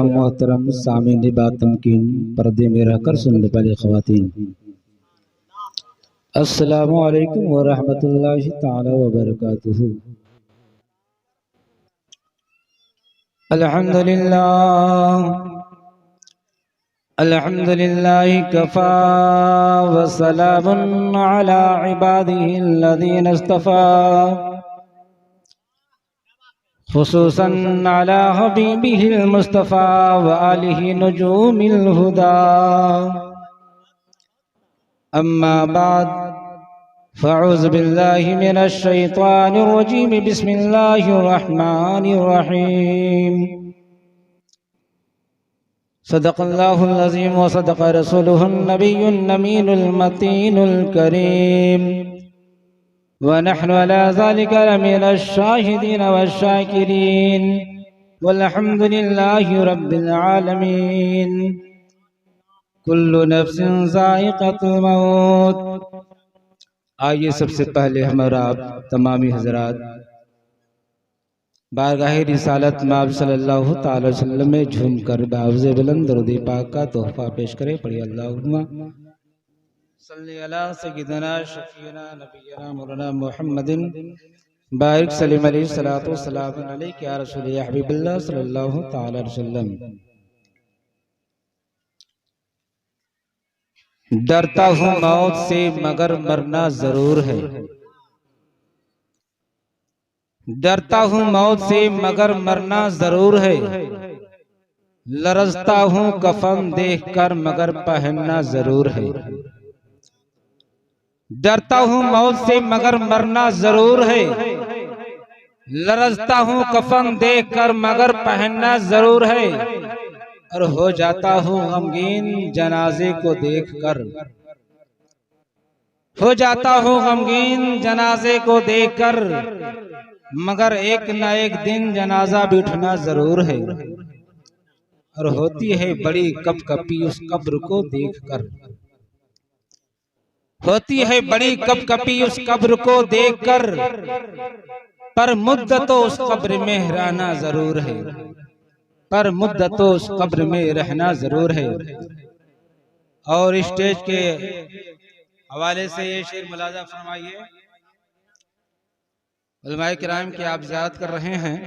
मोहतरम सामीन बातम की पर्दे में रहकर सुनने वाली ख़वातीन, अस्सलामु अलैकुम व रहमतुल्लाहि ताला व बरकातुहू। अल्हम्दुलिल्लाह अल्हम्दुलिल्लाहि कफ़ा व सलामुन अला इबादिहिल्लज़ीना इस्तफ़ा खुसूसन अला हबीबिहिल मुस्तफ़ा व आलिहि नुजूमिल हुदा। अम्मा बाद फ़अऊज़ु बिल्लाहि मिनश शैतानिर रजीम। बिस्मिल्लाहिर रहमानिर रहीम। सदक़ल्लाहुल अज़ीम व सदक़ रसूलुहुन नबियुन अमीनुल मतीनुल करीम व नहनु अला ज़ालिका लमिनश शाहिदीन वश्शाकिरीन वल्हम्दुलिल्लाहि रब्बिल आलमीन। कुल्लु नफ्सिन ज़ाइक़तुल मौत। आइए सबसे पहले हमारा तमामी हज़रात बारगाह रिसालत माब सल्लल्लाहु तआला अलैहि वसल्लम में झूमकर बावज़े बुलंद दरूद पाक का तोहफा पेश करें। पढ़िए अल्लाहुम्मा सल्ली अला सय्यिदिना शफ़ीना नबिय्यिना मौलाना मुहम्मदिन बारिक सल्लल्लाहु अलैहि सलातो सलाम अलैका या रसूल या हबीबल्लाह सल्लल्लाहु तआला अलैहि वसल्लम। डरता हूँ मौत से मगर मरना जरूर है। डरता हूँ मौत से मगर मरना जरूर है। लरज़ता हूँ कफन देखकर मगर पहनना जरूर है। डरता हूँ मौत से मगर मरना जरूर है। लरज़ता हूँ कफन देखकर मगर पहनना जरूर है। और हो जाता हूँ गमगीन जनाजे को देखकर। हो जाता हूँ गमगीन जनाजे को देखकर मगर एक न एक दिन जनाजा भी उठना जरूर है। और होती है बड़ी कपकपी उस कब्र को देखकर। होती है बड़ी कपकपी उस कब्र को देखकर पर मुद्दत उस कब्र में रहना जरूर है। पर मुद्दत उस कब्र में रहना जरूर है। और स्टेज के हवाले से ये शेर मुलाजा फरमाइए। उलमाए किराम की आप ज़ियारत कर रहे हैं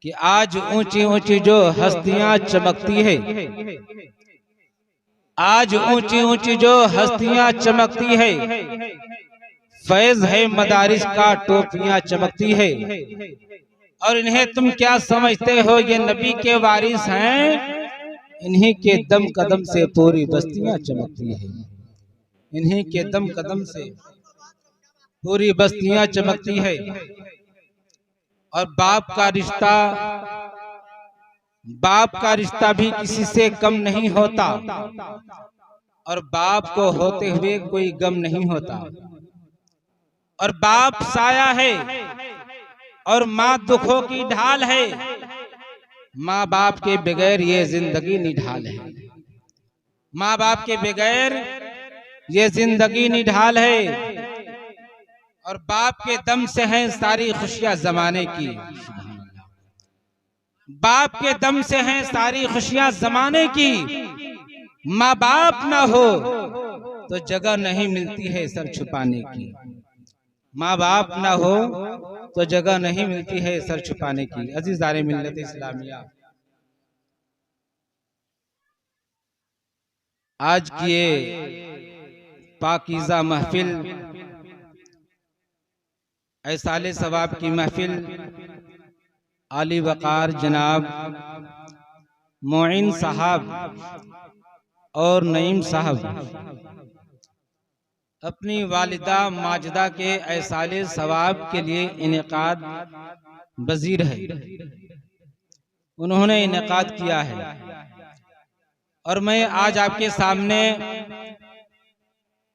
कि आज ऊंची ऊंची जो हस्तियां चमकती है, आज ऊंची ऊंची जो हस्तियां चमकती है, फैज है मदारिस का टोपियां चमकती है। और इन्हें तुम क्या समझते हो, ये नबी के वारिस हैं। इन्हीं के दम कदम से पूरी बस्तियां चमकती है। इन्हीं के दम कदम से पूरी बस्तियां चमकती है। और बाप का रिश्ता भी किसी से कम नहीं होता। और बाप को होते हुए कोई गम नहीं होता। और बाप साया है और माँ दुखों की ढाल है। माँ बाप के बगैर ये जिंदगी निढाल है। माँ बाप के बगैर ये जिंदगी निढाल है। और बाप के दम से हैं सारी खुशियां जमाने की। बाप के दम से हैं सारी खुशियां जमाने की। माँ बाप ना हो तो जगह नहीं मिलती है सर छुपाने की। माँ बाप ना हो तो जगह नहीं मिलती है सर छुपाने की। अज़ीज़ाने मिल्लत इस्लामिया, आज की ये पाकीज़ा महफिल, ऐसाले सवाब की महफिल, आली वक़ार जनाब मोइन साहब और नईम साहब अपनी वालिदा माजिदा के ऐसाले सवाब के लिए इनेकाद वजीर है। उन्होंने इनेकाद किया है। और मैं आज आपके सामने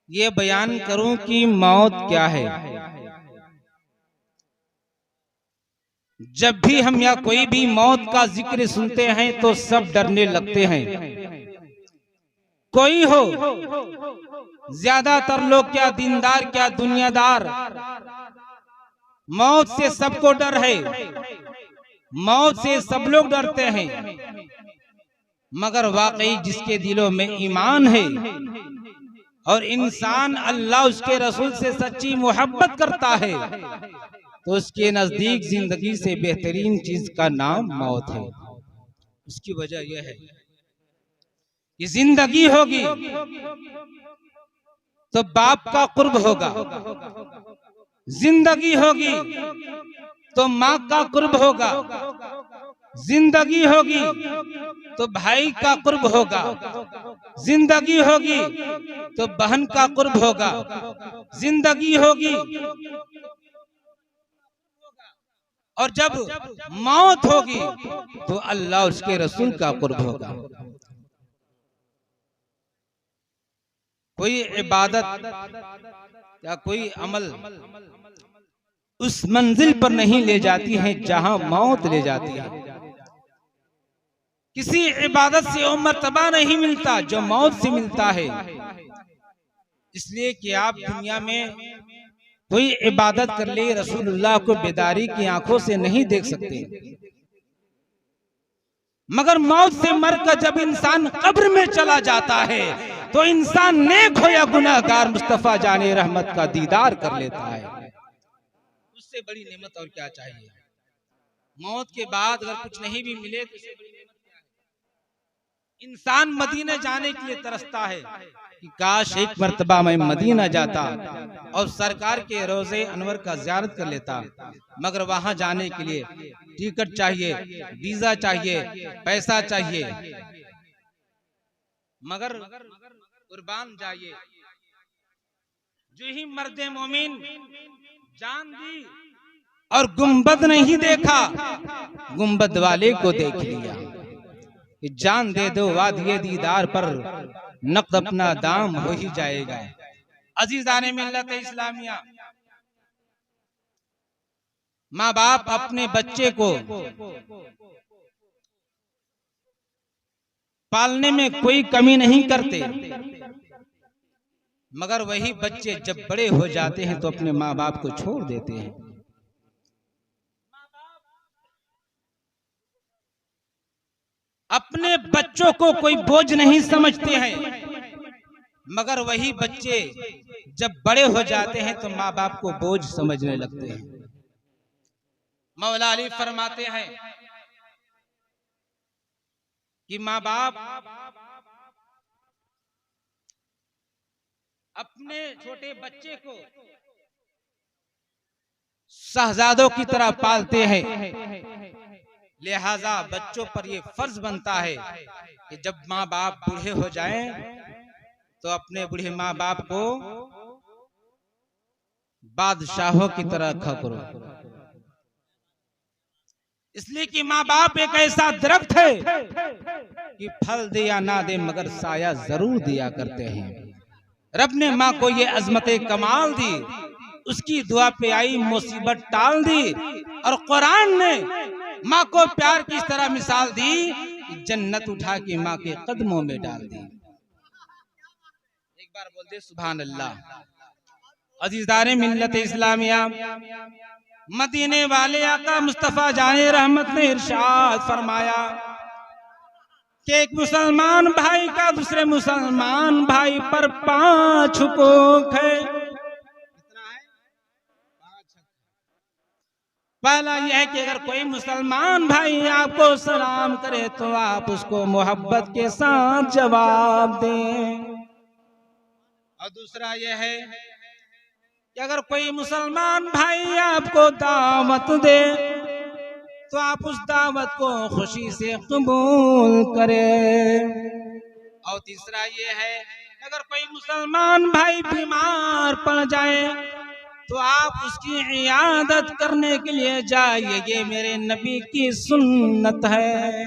ये बयान करूं कि मौत क्या है। जब भी हम या कोई भी मौत का जिक्र सुनते हैं तो सब डरने लगते हैं। कोई हो, ज्यादातर लोग क्या दीनदार क्या दुनियादार, मौत से सबको डर है। मौत से सब लोग डरते हैं। मगर वाकई जिसके दिलों में ईमान है और इंसान अल्लाह उसके रसूल से सच्ची मोहब्बत करता है तो उसके नजदीक जिंदगी से बेहतरीन चीज का नाम मौत है। उसकी वजह यह है कि जिंदगी होगी तो बाप का कुर्ब होगा, जिंदगी होगी तो माँ का कुर्ब होगा, जिंदगी होगी तो भाई का कुर्ब होगा, जिंदगी होगी तो बहन का कुर्ब होगा, जिंदगी होगी और जब मौत होगी तो अल्लाह उसके रसूल का कुर्ब होगा। कोई इबादत या कोई अमल उस मंजिल पर नहीं ले जाती है जहां मौत ले जाती है। किसी इबादत से वो मर्तबा नहीं मिलता जो मौत से मिलता है। इसलिए कि आप दुनिया में कोई इबादत कर ले, रसूलुल्लाह को बेदारी की आंखों से नहीं देख सकते, मगर मौत से मरकर जब इंसान कब्र में चला जाता है तो इंसान नेक हो या गुनाहगार मुस्तफा जाने रहमत का दीदार कर लेता है। उससे बड़ी नेमत और क्या चाहिए। मौत के बाद अगर कुछ नहीं भी मिले तो उससे बड़ी नेमत क्या है। इंसान मदीने जाने के लिए तरसता है कि काश एक मर्तबा मैं मदीना जाता और सरकार के रोजे अनवर का ज़ियारत कर लेता, मगर वहां जाने के लिए टिकट चाहिए, वीजा चाहिए, पैसा चाहिए। मगर कुर्बान जाइए, जो ही मर्दे मोमिन जान दी और गुंबद नहीं देखा, गुंबद वाले को देख लिया। जान दे दो वादिये दीदार पर, नक़द अपना दाम हो ही जाएगा। अजीज़ाने मिल्लत इस्लामिया, माँ बाप अपने बच्चे को पालने में कोई कमी नहीं करते, मगर वही बच्चे जब बड़े हो जाते हैं तो अपने माँ बाप को छोड़ देते हैं। अपने बच्चों को कोई बोझ नहीं समझते हैं, मगर वही बच्चे जब बड़े हो जाते हैं तो माँ बाप को बोझ समझने लगते हैं। मौला अली फरमाते हैं कि माँ बाप अपने छोटे बच्चे को शहजादों की तरह पालते हैं, लिहाजा बच्चों पर यह फर्ज बनता है कि जब माँ बाप बूढ़े हो जाएं तो अपने बूढ़े माँ बाप को बादशाहों की तरह रखा करो। इसलिए कि माँ बाप एक ऐसा दरख्त है कि फल दे या ना दे मगर साया जरूर दिया करते हैं। रब ने माँ को ये अजमत कमाल दी, उसकी दुआ पे आई मुसीबत टाल दी, और कुरान ने माँ को प्यार की तरह मिसाल दी कि जन्नत उठा के माँ के कदमों में डाल दी। एक बार बोल दे सुभान अल्लाह। अजीज़ाने मिल्लत इस्लामिया, मदीने वाले आका मुस्तफा जाने रहमत ने इरशाद फरमाया कि एक मुसलमान भाई का दूसरे मुसलमान भाई पर 5 हुकूक है। कितना है? 5। पहला यह है कि अगर कोई मुसलमान भाई आपको सलाम करे तो आप उसको मोहब्बत के साथ जवाब दें, और दूसरा यह है कि अगर कोई मुसलमान भाई आपको दावत दे तो आप उस दावत को खुशी से कबूल करें, और तीसरा ये है अगर कोई मुसलमान भाई बीमार पड़ जाए तो आप उसकी इयादत करने के लिए जाइए, ये मेरे नबी की सुन्नत है।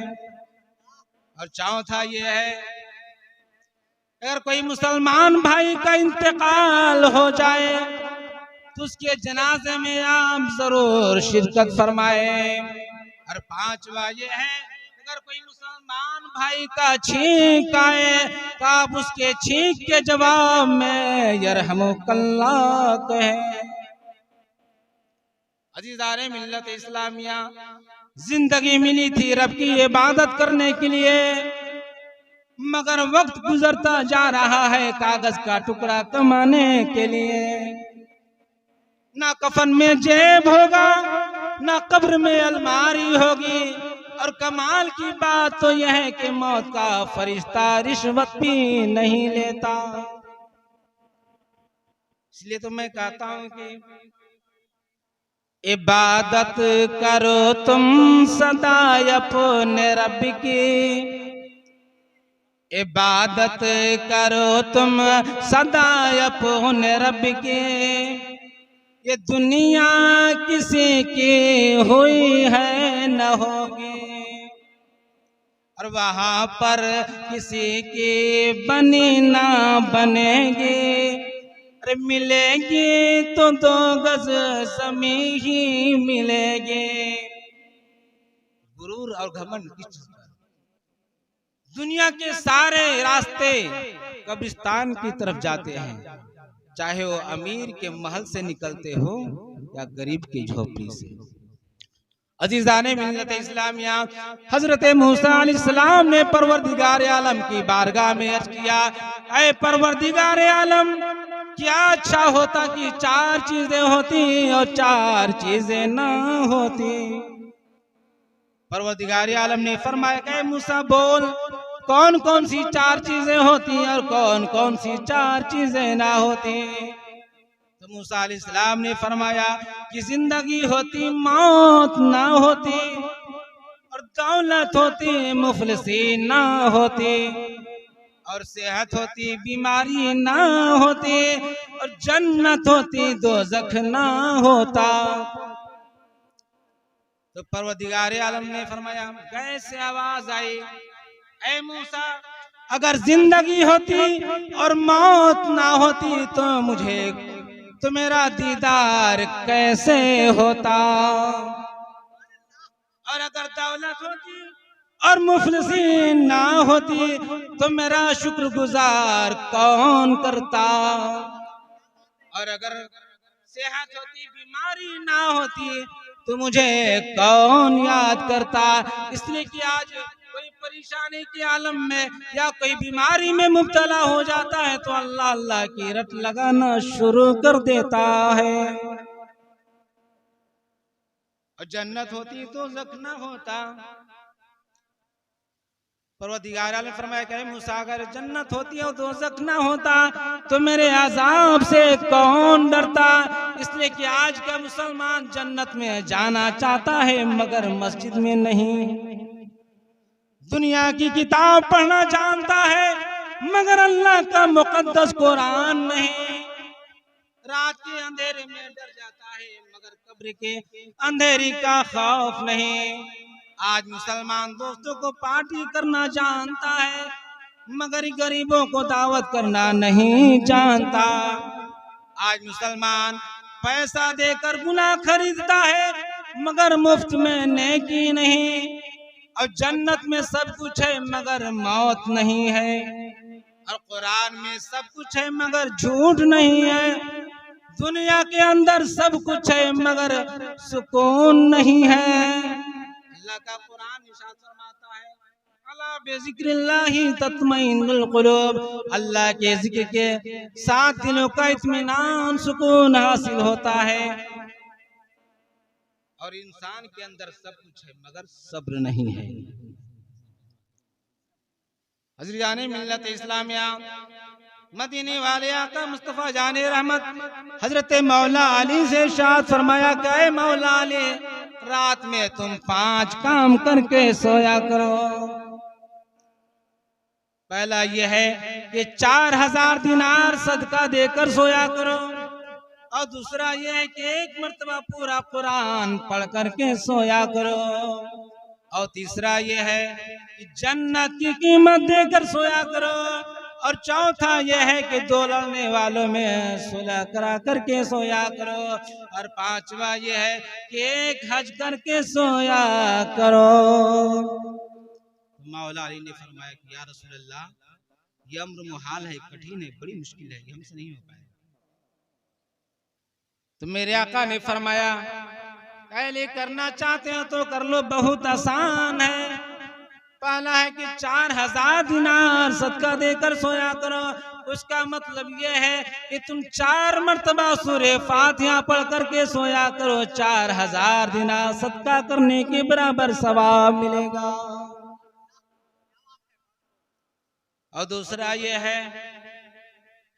और चौथा ये है अगर कोई मुसलमान भाई का इंतकाल हो जाए तो उसके जनाजे में आप जरूर शिरकत फरमाए। और 5वां ये है अगर कोई मुसलमान भाई का छींक आए तो आप उसके छींक के जवाब में यरहमुकल्लाह कहें। अजीज़ाने मिल्लत इस्लामिया, जिंदगी मिली थी रब की इबादत करने के लिए, मगर वक्त गुजरता जा रहा है कागज का टुकड़ा कमाने के लिए। ना कफन में जेब होगा, ना कब्र में अलमारी होगी। और कमाल की बात तो यह है कि मौत का फरिश्ता रिश्वत भी नहीं लेता। इसलिए तो मैं कहता हूं कि इबादत करो तुम सदा अपने रब की, इबादत करो तुम सदा अपने रब की। ये दुनिया किसी की हुई है न होगी, और वहां पर किसी की बनी ना बनेगी। अरे मिलेगी तो 2 गज ज़मीं ही मिलेगी। गुरूर और घमंड किस चीज का? दुनिया के सारे रास्ते कब्रिस्तान की तरफ जाते हैं, चाहे वो अमीर के महल से निकलते हो या गरीब की झोपड़ी से। अजीज़ाने मिल्लत इस्लामिया, हजरत मूसा अलैहिस्सलाम ने परवरदिगार आलम की बारगाह में अर्ज किया, ऐ परवरदिगार आलम, क्या अच्छा होता कि 4 चीजें होती और 4 चीजें ना होती। परवरदिगार आलम ने फरमाया, ऐ मूसा बोल, कौन कौन सी 4 चीजें होती और कौन कौन सी 4 चीजें ना होती। तो मूसा अलैहिस्सलाम ने फरमाया कि जिंदगी होती, मौत ना होती, और दौलत होती, मुफलिसी ना होती, और सेहत होती, बीमारी ना होती, और जन्नत होती, दोज़ख ना होता। तो परवरदिगार आलम ने फरमाया, कैसे आवाज आई, ऐ मूसा, अगर जिंदगी होती और मौत ना होती तो मुझे तो मेरा दीदार कैसे होता। और अगर दौलत होती और मुफलिसी ना होती तो मेरा शुक्रगुजार कौन करता। और अगर सेहत होती, बीमारी ना होती तो मुझे कौन याद करता। इसलिए कि आज कोई परेशानी के आलम में या कोई बीमारी में मुब्तला हो जाता है तो अल्लाह अल्लाह की रट लगाना शुरू कर देता है। और जन्नत होती तो ज़ख ना होता। परवरदिगार ने फरमाया कि मूसा, अगर जन्नत होती है तो ज़ख ना होता तो मेरे अज़ाब से कौन डरता। इसलिए कि आज का मुसलमान जन्नत में जाना चाहता है मगर मस्जिद में नहीं, दुनिया की किताब पढ़ना जानता है मगर अल्लाह का मुकद्दस कुरान नहीं, रात के अंधेरे में डर जाता है मगर कब्र के अंधेरी का खौफ नहीं। आज मुसलमान दोस्तों को पार्टी करना जानता है मगर गरीबों को दावत करना नहीं जानता। आज मुसलमान पैसा देकर गुनाह खरीदता है मगर मुफ्त में नेकी नहीं। और जन्नत में सब कुछ है मगर मौत नहीं है, और कुरान में सब कुछ है मगर झूठ नहीं है। दुनिया के अंदर सब कुछ है मगर सुकून नहीं है। अल्लाह का कुरान इरशाद फरमाता है, अला बिज़िक्रिल्लाहि तत्मइन्नुल कुलूब, अल्लाह के जिक्र के साथ दिलों का इत्मीनान, सुकून हासिल होता है। और इंसान के अंदर सब कुछ है मगर सब्र नहीं है। हज़रात मिल्लत इस्लामिया, मदीने वाले आका मुस्तफ़ा जाने रहमत हजरत मौला अली से इरशाद फरमाया, कि मौला अली, रात में तुम 5 काम करके सोया करो। पहला यह है कि 4000 दिनार सदका देकर सोया करो, और दूसरा यह है कि 1 मर्तबा पूरा कुरान पढ़ करके सोया करो, और तीसरा यह है कि जन्नत की कीमत देकर सोया करो, और चौथा यह है कि 2 लड़ने वालों में सुलह करा करके सोया करो, और 5वां यह है कि 1 हज करके सोया करो। मौला अली ने फरमाया कि या रसूलल्लाह, ये अम्र मुहाल है, कठिन है, बड़ी मुश्किल है, ये हमसे नहीं हो पाएगा। तो मेरे आका ने फरमाया, पहले करना चाहते हो तो कर लो, बहुत आसान है। पहला है कि 4000 दिनार सदका देकर सोया करो। उसका मतलब यह है कि तुम 4 मर्तबा सूरे फातिहा पढ़ करके सोया करो, 4000 दिनार सदका करने के बराबर सवाब मिलेगा। और दूसरा यह है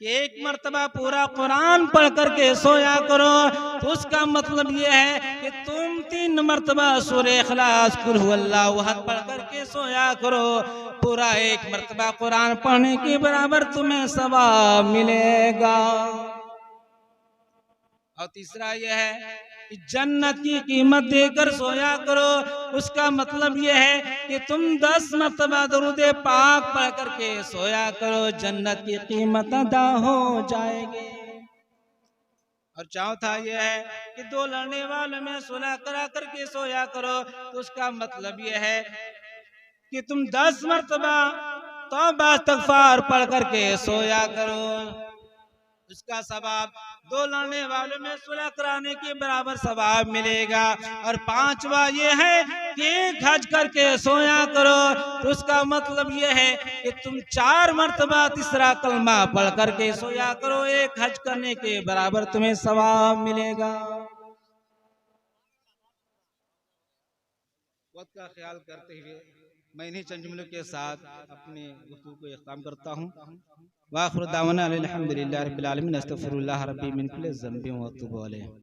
कि 1 मर्तबा पूरा कुरान पढ़ करके सोया करो, तो उसका मतलब यह है कि तुम 3 मर्तबा सूरे इखलास कुल हुवल्लाहु अहद पढ़ करके सोया करो। पूरा 1 मर्तबा कुरान पढ़ने के बराबर तुम्हें सवाब मिलेगा। और तीसरा यह है कि जन्नत की कीमत देकर सोया करो। उसका मतलब यह है कि तुम 10 मर्तबा दरूद पाक पढ़ करके सोया करो, जन्नत की कीमत अदा हो जाएगी। और चौथा यह है कि 2 लड़ने वालों में सुलह करा करके सोया करो, तो उसका मतलब यह है कि तुम 10 मर्तबा तौबा इस्तगफार पढ़ करके सोया करो, उसका सवाब 2 लड़ने वालों में सुलह कराने के बराबर सवाब मिलेगा। और 5वां ये है कि 1 हज करके सोया करो, तो उसका मतलब ये है कि तुम 4 मर्तबा तीसरा कलमा पढ़ करके सोया करो, 1 हज करने के बराबर तुम्हें सवाब मिलेगा। वक्त का ख्याल करते हुए मैं इन्हीं चंद जुमलों के साथ अपने गुफ्तगू को इख्तिताम करता हूँ। वाखिर दावाना अल्हम्दुलिल्लाहि रब्बिल आलमीन, अस्तगफिरुल्लाह रब्बी मिन कुल्लि ज़ंबिन व अतूबु अलैह।